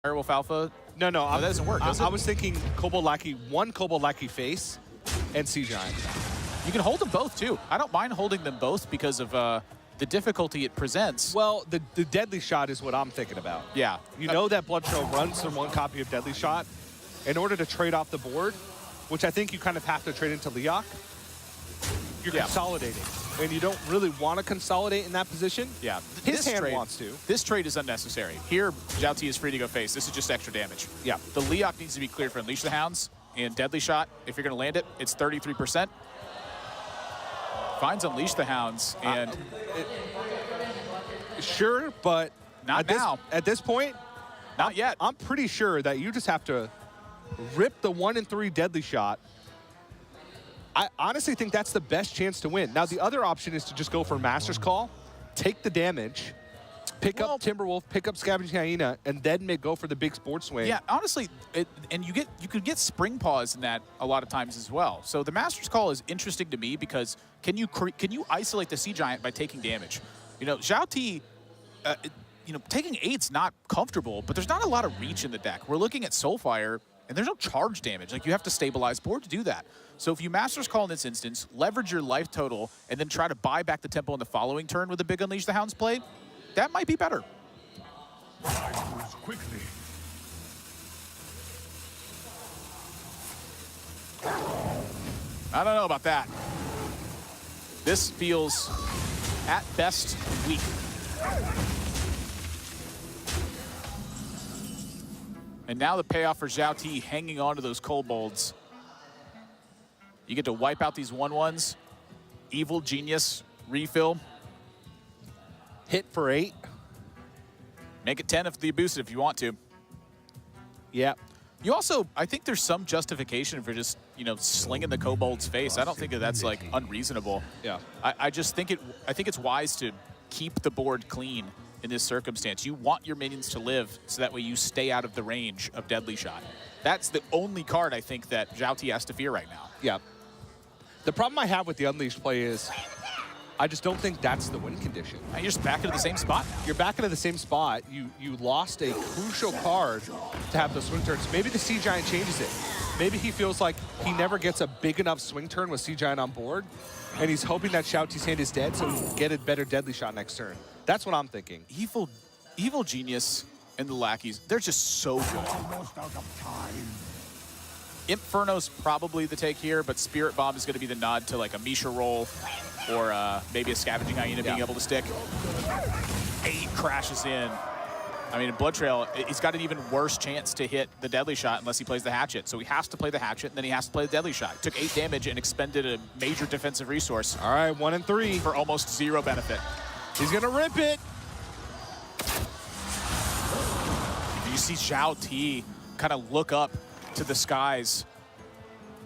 Direwolf Alpha? No, that doesn't work, does it? I was thinking Kobold Lackey, one Kobold Lackey face, and Sea Giant. You can hold them both, too. I don't mind holding them both because of the difficulty it presents. Well, the Deadly Shot is what I'm thinking about. Yeah. You know that BloodTrail runs from one copy of Deadly Shot. In order to trade off the board, which I think you kind of have to trade into Leok, you're consolidating. And you don't really want to consolidate in that position. Yeah. His hand wants to. This trade is unnecessary. Here, XiaoT is free to go face. This is just extra damage. Yeah. The Leok needs to be cleared for Unleash the Hounds and Deadly Shot. If you're going to land it, it's 33%. Finds Unleash the Hounds, and... Sure, but... Not now. At this point... Not yet. I'm pretty sure that you just have to rip the 1 in 3 Deadly Shot. I honestly think that's the best chance to win. Now, the other option is to just go for Master's Call, take the damage, pick up Timberwolf, pick up Scavenging Hyena, and then go for the big Sport Swing. Yeah, honestly, and you could get Spring Paws in that a lot of times as well. So the Master's Call is interesting to me because can you isolate the Sea Giant by taking damage? You know, XiaoT, you know, taking 8's not comfortable, but there's not a lot of reach in the deck. We're looking at Soulfire, and there's no charge damage. Like, you have to stabilize board to do that. So if you Master's Call in this instance, leverage your life total, and then try to buy back the tempo in the following turn with a big Unleash the Hounds play, that might be better. Quickly. I don't know about that. This feels, at best, weak. And now the payoff for XiaoT hanging on to those kobolds. You get to wipe out these 1/1s. Evil Genius refill. Hit for 8. Make it 10 if the abuse if you want to. Yeah. You also, I think there's some justification for just, you know, slinging the kobold's face. I don't think that that's like unreasonable. Yeah. I just think I think it's wise to keep the board clean in this circumstance. You want your minions to live so that way you stay out of the range of Deadly Shot. That's the only card I think that XiaoT has to fear right now. Yeah. The problem I have with the Unleashed play is I just don't think that's the win condition. You're just back into the same spot now. You're back into the same spot. You lost a crucial card to have those swing turns. Maybe the Sea Giant changes it. Maybe he feels like he never gets a big enough swing turn with Sea Giant on board, and he's hoping that XiaoT's hand is dead so he can get a better Deadly Shot next turn. That's what I'm thinking. Evil Genius and the lackeys, they're just so good. Almost out of time. Inferno's probably the take here, but Spirit Bomb is going to be the nod to like a Misha roll or maybe a Scavenging Hyena being able to stick. 8 crashes in. I mean, in BloodTrail, he's got an even worse chance to hit the Deadly Shot unless he plays the Hatchet. So he has to play the Hatchet, and then he has to play the Deadly Shot. He took 8 damage and expended a major defensive resource. All right, 1 in 3. For almost 0 benefit. He's going to rip it. You see XiaoT kind of look up to the skies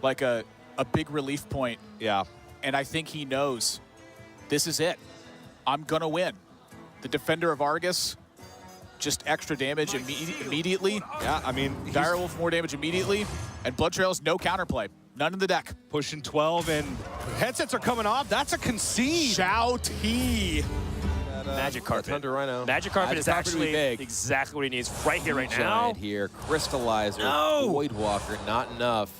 like a big relief point. Yeah. And I think he knows this is it. I'm going to win. The Defender of Argus, just extra damage immediately. Yeah, I mean... Direwolf, more damage immediately. And BloodTrail's no counterplay. None in the deck. Pushing 12, and headsets are coming off. That's a concede. XiaoT. Magic Carpet. Thunder Rhino. Magic Carpet is actually big. exactly what he needs right here, right now. Giant here. Crystallizer. No! Voidwalker. Not enough.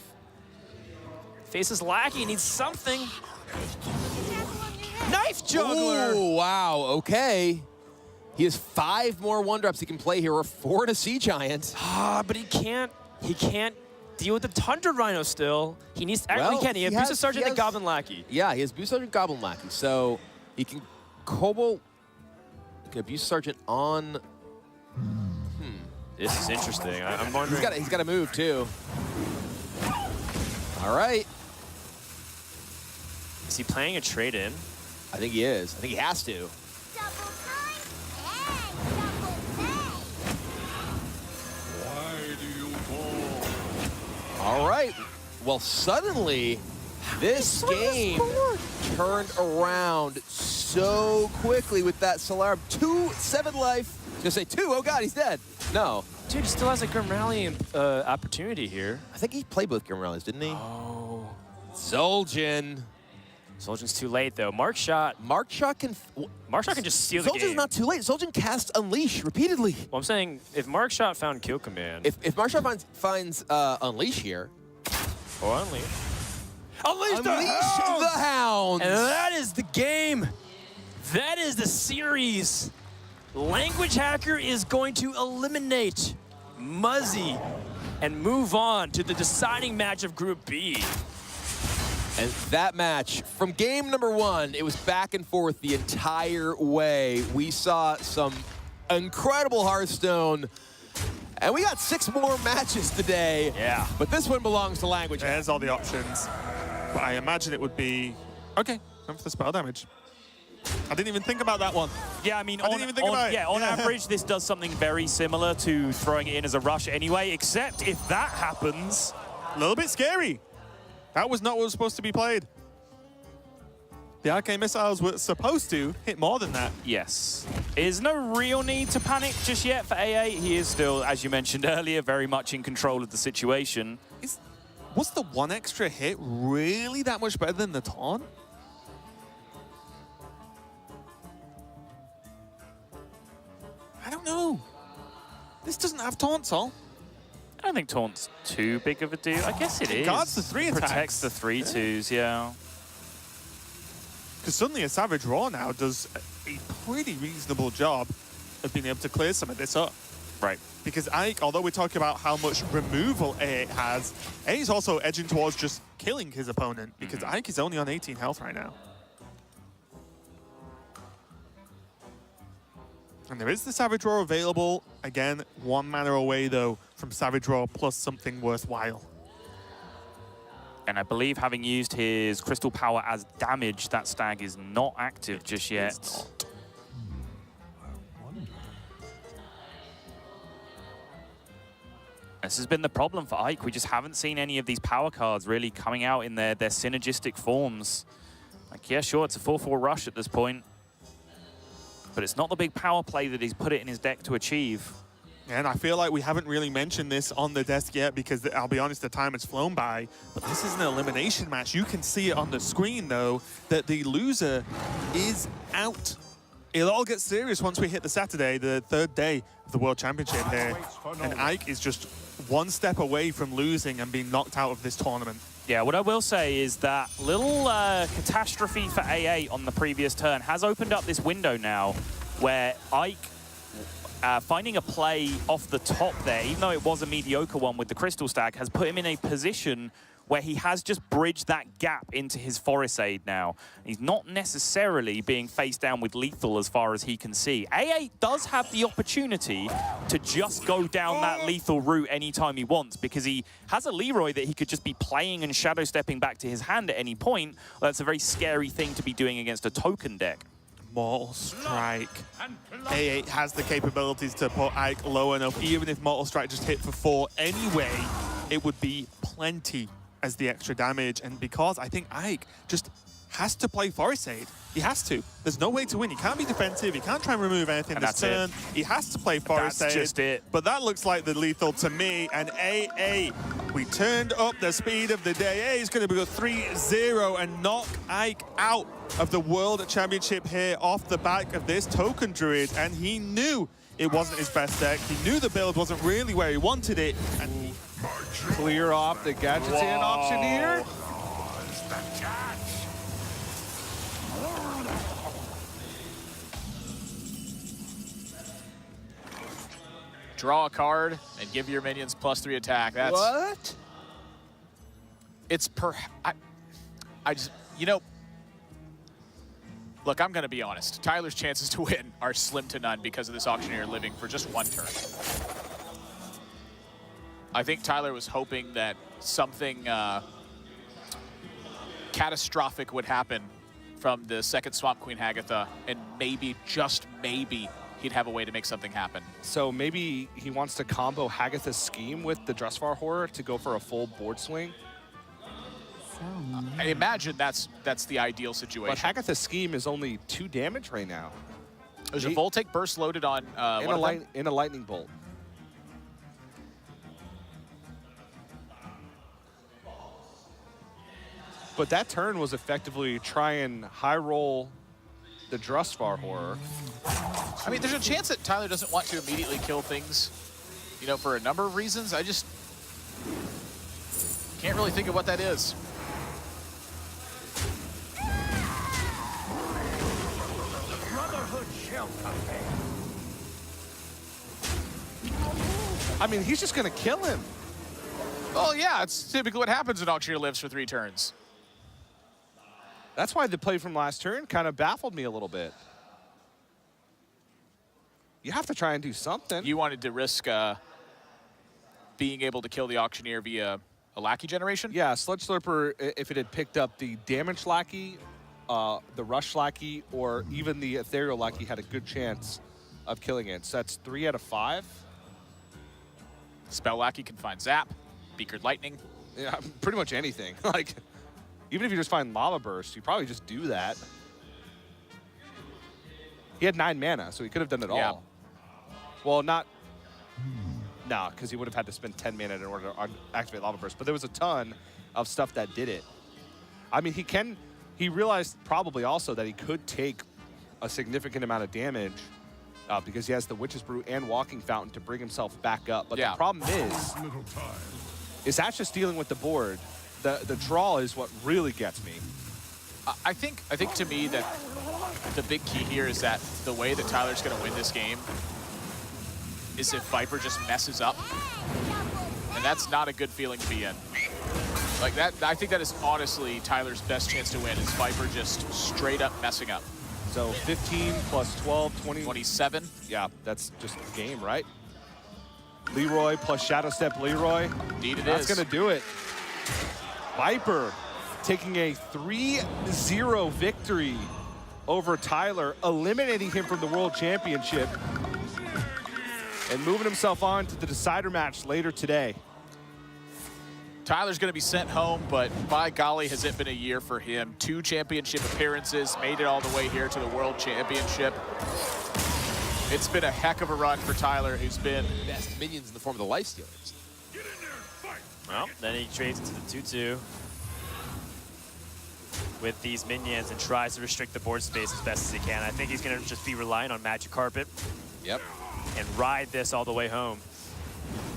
Faces Lackey needs something. Knife Juggler! Oh, wow. Okay. He has 5 more 1-drops he can play here, or 4 to Sea Giant. Ah, but he can't deal with the Thunder Rhino still. He needs, Well, he can. He has Booster Sergeant and Goblin Lackey. Yeah, he has Booster Sergeant Goblin Lackey, so he can Kobold, he can Abuse Sergeant on. This is interesting. I'm wondering. He's got to move too. All right. Is he playing a trade in? I think he is. I think he has to. Why do you fall? All right. Well, suddenly, this game turned around so quickly with that Solar. 7 life. I was going to say 2. Oh, God, he's dead. No. Dude, he still has a Grim Rally opportunity here. I think he played both Grim Rallies, didn't he? Oh. Zul'jin. Zul'jin's too late, though. Mark shot can just steal the game. Zul'jin's not too late. Zul'jin cast Unleash repeatedly. Well, I'm saying if Mark shot found kill command. If Mark shot finds Unleash here. Or Unleash. Unleash the Hounds! And that is the game. That is the series. Languagehacker is going to eliminate Muzzy and move on to the deciding match of Group B. And that match, from game number 1, it was back and forth the entire way. We saw some incredible Hearthstone, and we got 6 more matches today. Yeah. But this one belongs to Languagehacker. There's all the options. But I imagine it would be, okay, time for the spell damage. I didn't even think about that one. Yeah, I mean, didn't even think about it. yeah, on average, this does something very similar to throwing it in as a rush anyway, except if that happens. A little bit scary. That was not what was supposed to be played. The arcane missiles were supposed to hit more than that. Yes. There's no real need to panic just yet for AA. He is still, as you mentioned earlier, very much in control of the situation. Was the 1 extra hit really that much better than the taunt? I don't know. This doesn't have taunt, Sol. I don't think taunt's too big of a deal. I guess it is. Guards the 3 attacks. Protects the 3/2s, yeah. Because suddenly a Savage Roar now does a pretty reasonable job of being able to clear some of this up. Right. Because Ike, although we're talking about how much removal A8 has, A8's also edging towards just killing his opponent, because Ike is only on 18 health right now. And there is the Savage Roar available. Again, 1 mana away, though, from Savage Roar plus something worthwhile. And I believe having used his Crystal Power as damage, that stag is not active just yet. It's not. This has been the problem for Ike. We just haven't seen any of these power cards really coming out in their synergistic forms. Like, yeah, sure, it's a 4/4 rush at this point. But it's not the big power play that he's put it in his deck to achieve. And I feel like we haven't really mentioned this on the desk yet because, I'll be honest, the time has flown by. But this is an elimination match. You can see it on the screen, though, that the loser is out. It'll all get serious once we hit the Saturday, the 3rd day of the World Championship here. And Ike is just 1 step away from losing and being knocked out of this tournament. Yeah, what I will say is that little catastrophe for AA on the previous turn has opened up this window now where Ike finding a play off the top there, even though it was a mediocre one with the Crystal Stag, has put him in a position where he has just bridged that gap into his Forest Aid now. He's not necessarily being faced down with lethal as far as he can see. AA does have the opportunity to just go down that lethal route anytime he wants because he has a Leroy that he could just be playing and shadow stepping back to his hand at any point. That's a very scary thing to be doing against a token deck. Mortal Strike. A8 has the capabilities to put Ike low enough. Even if Mortal Strike just hit for 4 anyway, it would be plenty as the extra damage. And because I think Ike just has to play Forest Aid. He has to. There's no way to win. He can't be defensive. He can't try and remove anything this turn. He has to play Forest Aid. That's just it. But that looks like the lethal to me. And AA, we turned up the speed of the day. AA is going to go 3-0 and knock Ike out of the World Championship here off the back of this Token Druid. And he knew it wasn't his best deck. He knew the build wasn't really where he wanted it. And he Clear off the Gadgetsian option here. Draw a card and give your minions +3 attack. That's What? It's I just, you know, look, I'm going to be honest. Tyler's chances to win are slim to none because of this Auctioneer living for just 1 turn. I think Tyler was hoping that something catastrophic would happen from the second Swamp Queen Hagatha, and maybe, just maybe, he'd have a way to make something happen. So maybe he wants to combo Hagatha's Scheme with the Dressvar Horror to go for a full board swing. I imagine that's the ideal But situation. Hagatha's Scheme is only 2 damage right now. There's a Voltaic Burst loaded on In a Lightning Bolt. But that turn was effectively try and high roll the Drustvar Horror. I mean, there's a chance that Tyler doesn't want to immediately kill things, you know, for a number of reasons. I just can't really think of what that is. Brotherhood shall prevail. I mean, he's just going to kill him. Oh, yeah, it's typically what happens when Auctioneer lives for 3 turns. That's why the play from last turn kind of baffled me a little bit. You have to try and do something. You wanted to risk being able to kill the Auctioneer via a Lackey generation? Yeah, Sludge Slurper, if it had picked up the damage Lackey, the rush Lackey, or even the ethereal Lackey, had a good chance of killing it. So that's 3 out of 5. Spell Lackey can find Zap, Beakered Lightning. Yeah, pretty much anything. Like, even if you just find Lava Burst, you probably just do that. He had 9 mana, so he could have done it Yeah. all. Well, not... No, because he would have had to spend 10 mana in order to activate Lava Burst. But there was a ton of stuff that did it. I mean, he realized probably also that he could take a significant amount of damage because he has the Witch's Brew and Walking Fountain to bring himself back up. But Yeah. the problem is that's just dealing with the board. The draw is what really gets me. I think to me that the big key here is that the way that Tyler's going to win this game is if Viper just messes up. And that's not a good feeling to be in. Like that, I think that is honestly Tyler's best chance to win is Viper just straight up messing up. So 15 plus 12, 20. 27. Yeah, that's just the game, right? Leroy plus Shadow Step Leroy. Indeed it That's is. going to do it. Viper taking a 3-0 victory over Tyler, eliminating him from the World Championship and moving himself on to the decider match later today. Tyler's going to be sent home, but by golly, has it been a year for him. 2 championship appearances, made it all the way here to the World Championship. It's been a heck of a run for Tyler, who's been... Best minions in the form of the Lifestealers. Well, then he trades into the 2-2 with these minions and tries to restrict the board space as best as he can. I think he's going to just be relying on Magic Carpet. Yep. And ride this all the way home,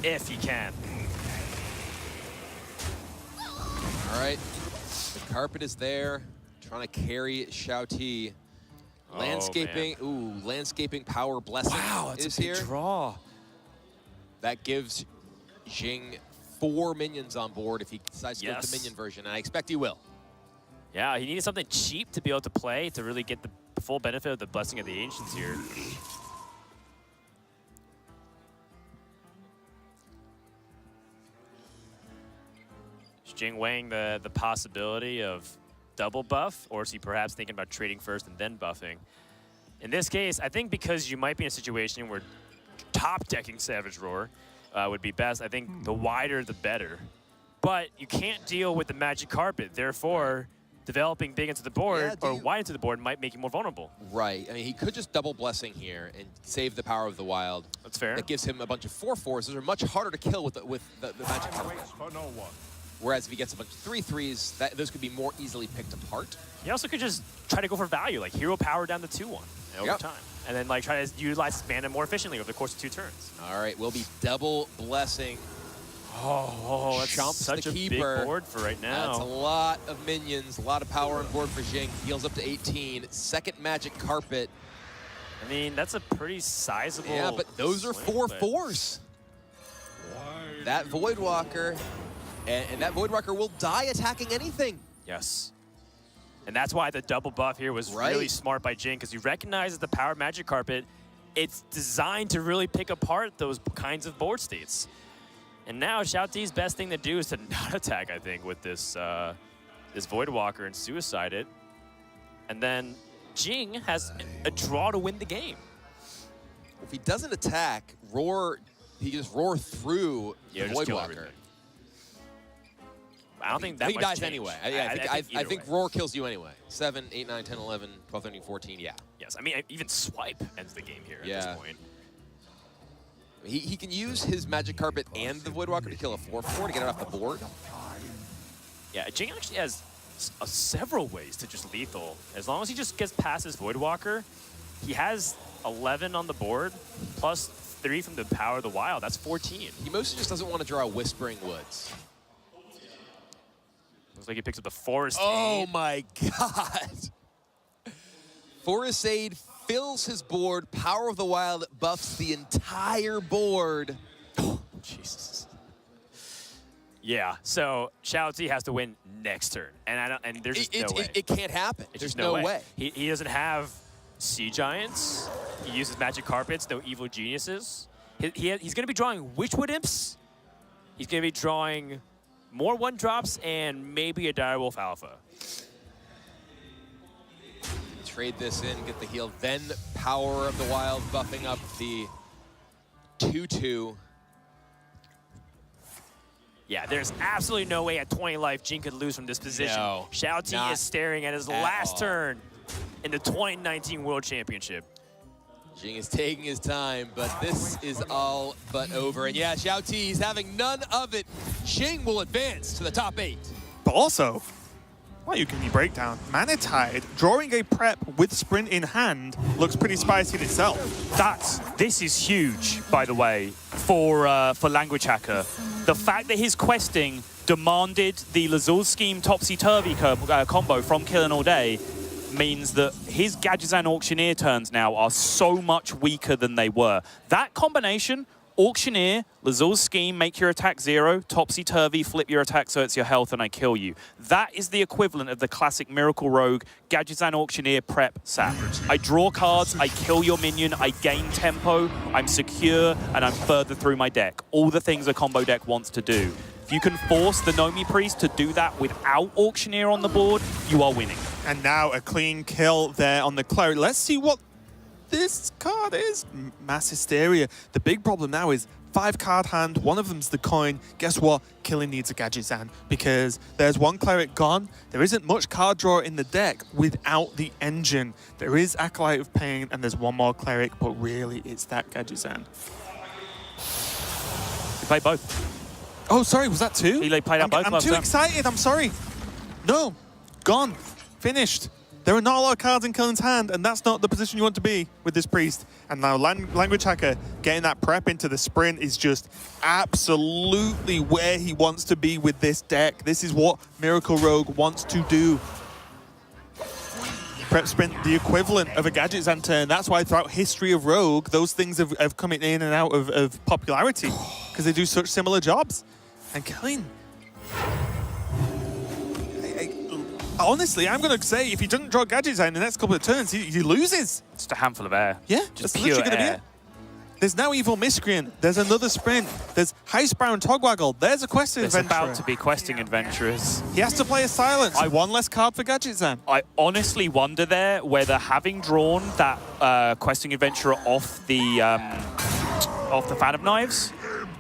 if he can. All right. The carpet is there, trying to carry XiaoT. Landscaping, landscaping power blessing is here. Draw. That gives Jing 4 minions on board if he decides to go with the Yes. minion version, and I expect he will. Yeah, he needed something cheap to be able to play to really get the full benefit of the Blessing of the Ancients here. Is Jing weighing the possibility of double buff, or is he perhaps thinking about trading first and then buffing? In this case, I think because you might be in a situation where top decking Savage Roar would be best, I think the wider the better. But you can't deal with the Magic Carpet, therefore developing big into the board or wide into the board might make you more vulnerable. Right. I mean, he could just double Blessing here and save the power of the wild. That's fair. That gives him a bunch of 4/4s. Those are much harder to kill with the Magic Carpet. For no one. Whereas if he gets a bunch of 3/3s, those could be more easily picked apart. He also could just try to go for value, like hero power down to 2-1 over time. And then like try to utilize his mana more efficiently over the course of 2 turns. All right, we'll be double Blessing. Oh, that's Chomps such the a keeper. big board for right now. That's a lot of minions, a lot of power on board for Jing. Heals up to 18. Second Magic Carpet. I mean, that's a pretty sizable. Yeah, but those are swing, 4/4s. That Voidwalker, and that Voidwalker will die attacking anything. Yes. And that's why the double buff here was really smart by Jing, because he recognizes the power of Magic Carpet. It's designed to really pick apart those kinds of board states. And now XiaoT's best thing to do is to not attack, I think, with this this Voidwalker and suicide it. And then Jing has a draw to win the game. If he doesn't attack, he just roar through the just kill Voidwalker. everything. I don't think that He much dies change. anyway. I I think roar kills you anyway. 7, 8, 9, 10, 11, 12, 13, 14, yeah. Yes, I mean, even swipe ends the game here at this point. He can use his Magic Carpet and the Voidwalker to kill a 4/4 to get it off the board. Yeah, Jing actually has several ways to just lethal. As long as he just gets past his Voidwalker, he has 11 on the board, plus 3 from the Power of the Wild. That's 14. He mostly just doesn't want to draw Whispering Woods. Looks like he picks up the Forest Oh Aid. my God. Forest Aid fills his board. Power of the Wild buffs the entire board. Jesus. Yeah, so XiaoT has to win next turn, and there's just no way. It can't happen. There's There's just no way. He doesn't have Sea Giants. He uses Magic Carpets, no Evil Geniuses. He's going to be drawing Witchwood Imps. He's going to be drawing more 1-drops and maybe a Direwolf Alpha. Trade this in, get the heal, then Power of the Wild buffing up the 2/2. Yeah, there's absolutely no way at 20 life Jing could lose from this position. No, XiaoT not is staring at his at last all. turn in the 2019 World Championship. Jing is taking his time, but this is all but over. And yeah, XiaoT, he's having none of it. Jing will advance to the top 8. But also, well, you give me breakdown. Manitide, drawing a prep with sprint in hand, looks pretty spicy in itself. This is huge, by the way, for Languagehacker. The fact that his questing demanded the Lazul Scheme Topsy-Turvy combo from killinallday means that his Gadgetzan Auctioneer turns now are so much weaker than they were. That combination, Auctioneer, Lazul Scheme, make your attack 0, Topsy-Turvy, flip your attack so it's your health and I kill you. That is the equivalent of the classic Miracle Rogue, Gadgetzan Auctioneer, prep, sap. I draw cards, I kill your minion, I gain tempo, I'm secure, and I'm further through my deck. All the things a combo deck wants to do. If you can force the Nomi Priest to do that without Auctioneer on the board, you are winning. And now a clean kill there on the Cleric. Let's see what this card is. Mass Hysteria. The big problem now is 5-card hand, one of them's the coin. Guess what? Killing needs a Gadgetzan because there's one Cleric gone. There isn't much card draw in the deck without the engine. There is Acolyte of Pain and there's one more Cleric, but really it's that Gadgetzan. You play both. Oh, sorry, was that 2? He played out both I'm last too turn. excited, I'm sorry. No, gone, finished. There are not a lot of cards in Killin's hand, and that's not the position you want to be with this Priest. And now Languagehacker getting that prep into the sprint is just absolutely where he wants to be with this deck. This is what Miracle Rogue wants to do. Prep sprint, the equivalent of a Gadgetzan turn. That's why throughout history of Rogue, those things have come in and out of popularity because they do such similar jobs. And Killin, honestly, I'm going to say if he doesn't draw Gadgetzan in the next couple of turns, he loses. Just a handful of air. Yeah, just that's pure literally going to be air. it. There's now Evil Miscreant. There's another sprint. There's Hearthstone Togwaggle. There's a Questing There's Adventurer. about to be questing adventurers. He has to play a Silence. One less card for Gadgetzan. I honestly wonder there whether having drawn that questing adventurer off the Fan of Knives,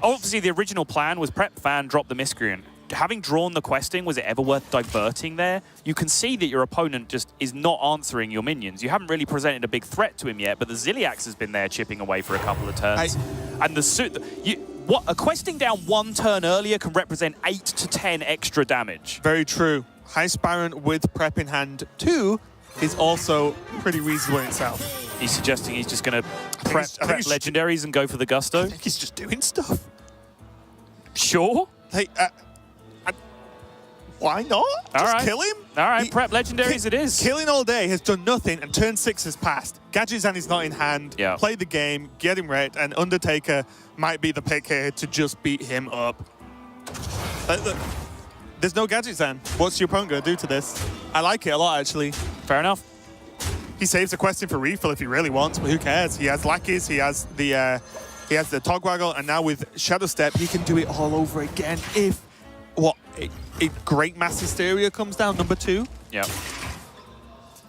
obviously the original plan was prep Fan, drop the Miscreant. Having drawn the questing, was it ever worth diverting there? You can see that your opponent just is not answering your minions. You haven't really presented a big threat to him yet, but the Ziliax has been there chipping away for a couple of turns. And a questing down 1 turn earlier can represent 8 to 10 extra damage. Very true. High Spiron with prep in hand 2 is also pretty reasonable in itself. He's suggesting he's just going to prep he's- legendaries and go for the gusto. I think he's just doing stuff. Sure. Like, why not? Just kill him. All right, prep legendaries it is. Killing all day has done nothing, and turn 6 has passed. Gadgetzan is not in hand. Yeah. Play the game, get him wrecked, and Undertaker might be the pick here to just beat him up. Look, there's no Gadgetzan. What's your opponent going to do to this? I like it a lot, actually. Fair enough. He saves a question for refill if he really wants, but who cares? He has Lackeys, he has the Togwaggle, and now with Shadow Step, he can do it all over again if a great Mass Hysteria comes down, number 2. Yeah.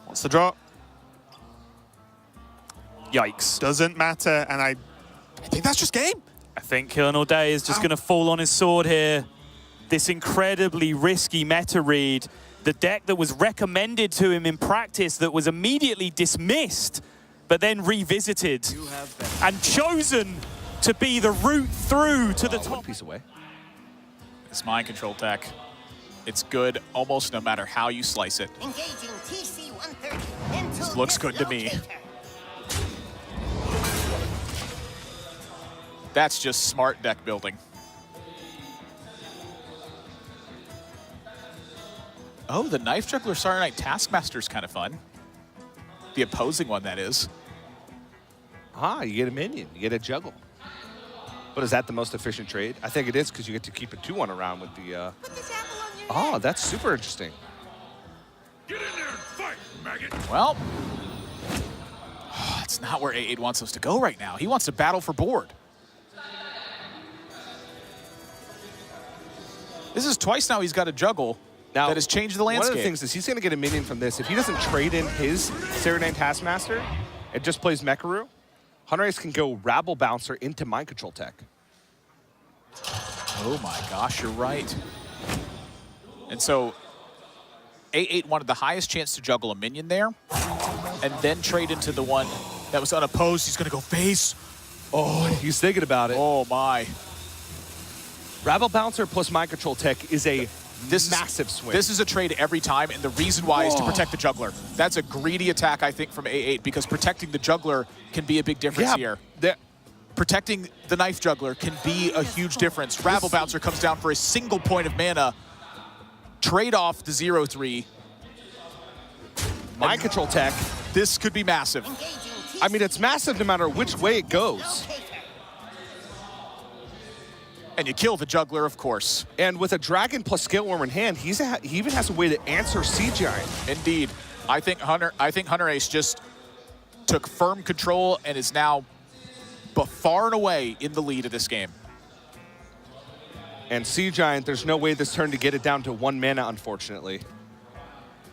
What's the draw? Yikes. Doesn't matter, and I think that's just game. I think killinallday is just going to fall on his sword here. This incredibly risky meta read. The deck that was recommended to him in practice that was immediately dismissed, but then revisited and chosen to be the route through to the top. One piece away. It's mind control tech. It's good almost no matter how you slice it. Engaging TC-130 into This looks good to me. dislocator. That's just smart deck building. Oh, the Knife Juggler Saturday Night Taskmaster is kind of fun. The opposing one, that is. Ah, you get a minion. You get a juggle. But is that the most efficient trade? I think it is because you get to keep a 2-1 around with the... Put this apple on your Oh, neck. that's super interesting. Get in there and fight, maggot. Well, that's not where A8 wants us to go right now. He wants to battle for board. This is twice now he's got a juggle Now, that has changed the landscape. One of the things is he's going to get a minion from this. If he doesn't trade in his Serenade Taskmaster and just plays Mekaru, Hunterace can go Rabble Bouncer into Mind Control tech. Oh my gosh, you're right. And so A8 wanted the highest chance to juggle a minion there and then trade into the one that was unopposed. He's going to go face. Oh, he's thinking about it. Oh my. Rabble Bouncer plus Mind Control tech is a massive swing. This is a trade every time, and the reason why is to protect the juggler. That's a greedy attack, I think, from A8, because protecting the juggler can be a big difference here. Protecting the Knife Juggler can be a huge difference. Rabble Bouncer comes down for a single point of mana. Trade off the 0-3. Mind Control tech. This could be massive. Engaging I mean, it's massive no matter which way it goes. TGXiaoT. And you kill the juggler, of course. And with a Dragon plus Scale Worm in hand, he even has a way to answer Sea Giant. Indeed. I think Hunterace just took firm control and is now far and away in the lead of this game. And Sea Giant, there's no way this turn to get it down to 1 mana, unfortunately.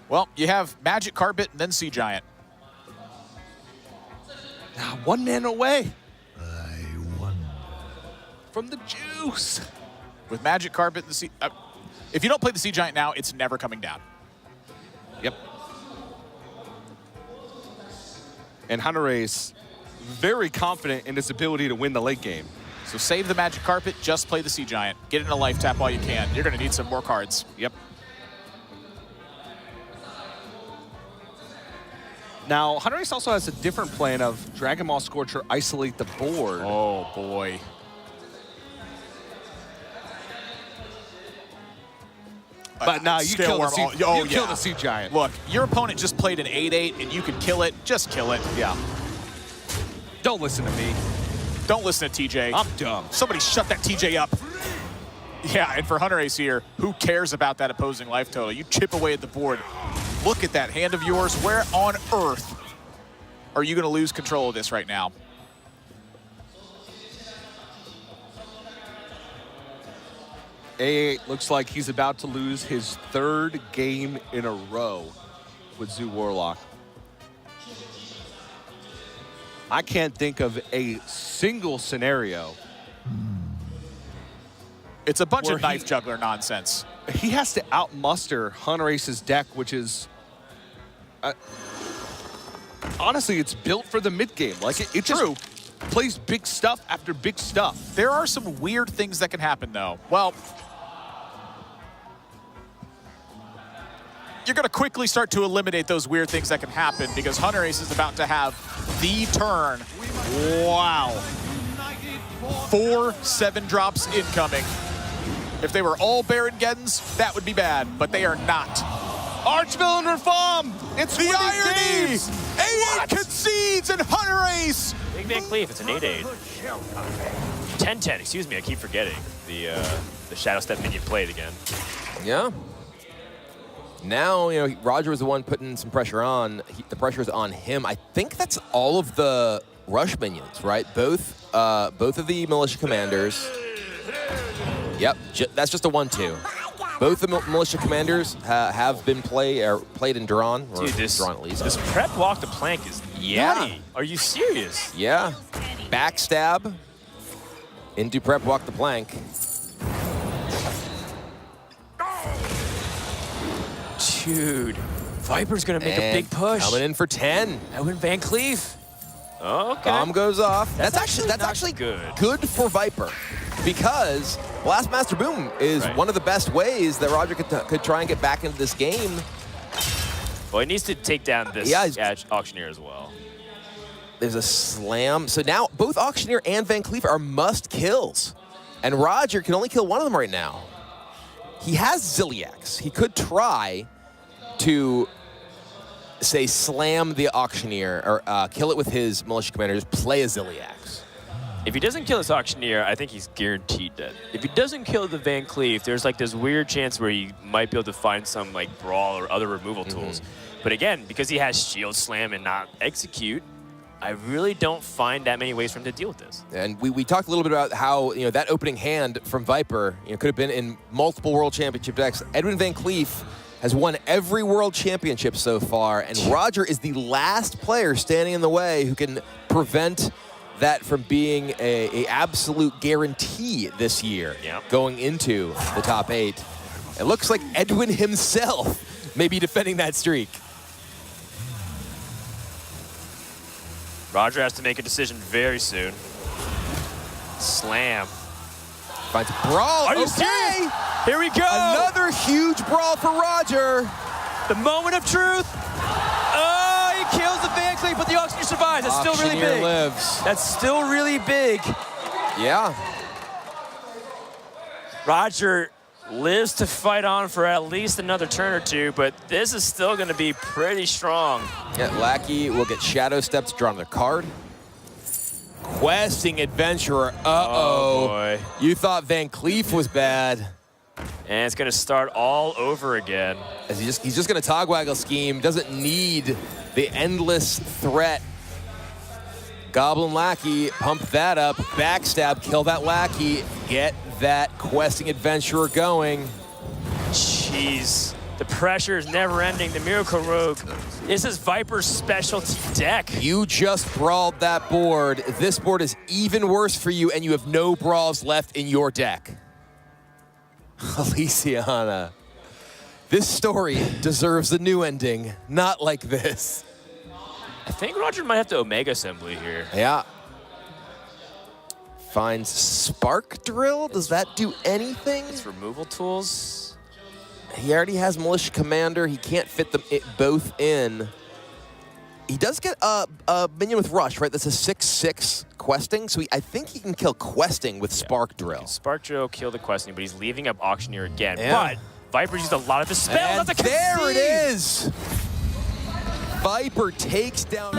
Well, you have Magic Carpet and then Sea Giant. 1 mana away I wonder. from the juice. With Magic Carpet and the Sea... if you don't play the Sea Giant now, it's never coming down. Yep. And Hunterace, very confident in his ability to win the late game. So save the Magic Carpet, just play the Sea Giant. Get in a life tap while you can. You're going to need some more cards. Yep. Now, Hunterace also has a different plan of Dragon Maw Scorcher isolate the board. Oh, boy. But now you Scale kill the Worm sea, all- you kill the Sea Giant. Look, your opponent just played an 8-8, and you can kill it. Just kill it. Yeah. Don't listen to me. Don't listen to TJ. I'm dumb. Somebody shut that TJ up. Yeah, and for Hunterace here, who cares about that opposing life total? You chip away at the board. Look at that hand of yours. Where on earth are you going to lose control of this right now? A8 looks like he's about to lose his 3rd game in a row with Zoo Warlock. I can't think of a single scenario. It's a bunch Where of Knife Juggler nonsense. He has to outmuster Hunterace's deck, which is... honestly, it's built for the mid-game. Like, it just plays big stuff after big stuff. There are some weird things that can happen, though. Well, you're going to quickly start to eliminate those weird things that can happen because Hunterace is about to have the turn. Wow. 4 7-drops incoming. If they were all Baron Geddons, that would be bad, but they are not. Archvillain Reform! It's The winning irony! games! A8 concedes and Hunterace! Big Van Cleef, it's an 8-8. 10-10, excuse me, I keep forgetting. The Shadow Step minion played again. Yeah. Now, you know, Roger was the one putting some pressure on. The pressure is on him. I think that's all of the rush minions, right? Both of the militia commanders. Yep, that's just a 1-2. Both the militia commanders have been played and drawn, or Dude, drawn at least. This prep walk the plank is nutty. Are you serious? Yeah. Backstab into prep walk the plank. Dude, Viper's gonna make a And big push. Coming in for 10. Edwin Van Cleef. Okay. Bomb goes off. That's actually actually good. good for Viper because Blast Master Boom is one of the best ways that Roger could try and get back into this game. Well, he needs to take down this Auctioneer as well. There's a slam. So now both Auctioneer and Van Cleef are must kills. And Roger can only kill one of them right now. He has Zilliax. He could try to, say, slam the Auctioneer or kill it with his Militia Commander, just play a Zilliax. If he doesn't kill this Auctioneer, I think he's guaranteed dead. If he doesn't kill the Van Cleef, there's like this weird chance where he might be able to find some like Brawl or other removal tools. But again, because he has Shield Slam and not Execute, I really don't find that many ways for him to deal with this. And we talked a little bit about how that opening hand from Viper could have been in multiple World Championship decks. Edwin Van Cleef has won every World Championship so far, and Roger is the last player standing in the way who can prevent that from being a absolute guarantee this year going into the top 8. It looks like Edwin himself may be defending that streak. Roger has to make a decision very soon. Slam. Finds Brawl. Are you serious? Here we go. Another huge Brawl for Roger. The moment of truth. Oh, he kills the Van Cleef, but the Auctioneer survives. That's still really big. Lives. That's still really big. Yeah. Roger lives to fight on for at least another turn or two, but this is still going to be pretty strong. Yeah, Lackey will get Shadow Step to draw another card. Questing Adventurer. Oh, boy. You thought Van Cleef was bad. And it's going to start all over again. As he's just going to Togwaggle scheme. Doesn't need the endless threat. Goblin Lackey, pump that up. Backstab, kill that Lackey. Get that Questing Adventurer going. Jeez. The pressure is never ending. The Miracle Rogue. This is Viper's specialty deck. You just brawled that board. This board is even worse for you, and you have no brawls left in your deck. Elysiana. This story deserves a new ending, not like this. I think Roger might have to Omega Assembly here. Yeah. Finds Spark Drill. Does that do anything? It's removal tools. He already has Militia Commander. He can't fit them both in. He does get a minion with Rush, right? That's a 6/6 Questing. So I think he can kill Questing with Spark Drill. Spark Drill kill the Questing, but he's leaving up Auctioneer again. Yeah. But Viper's used a lot of his spells. And That's a there it concede. is. Viper takes down...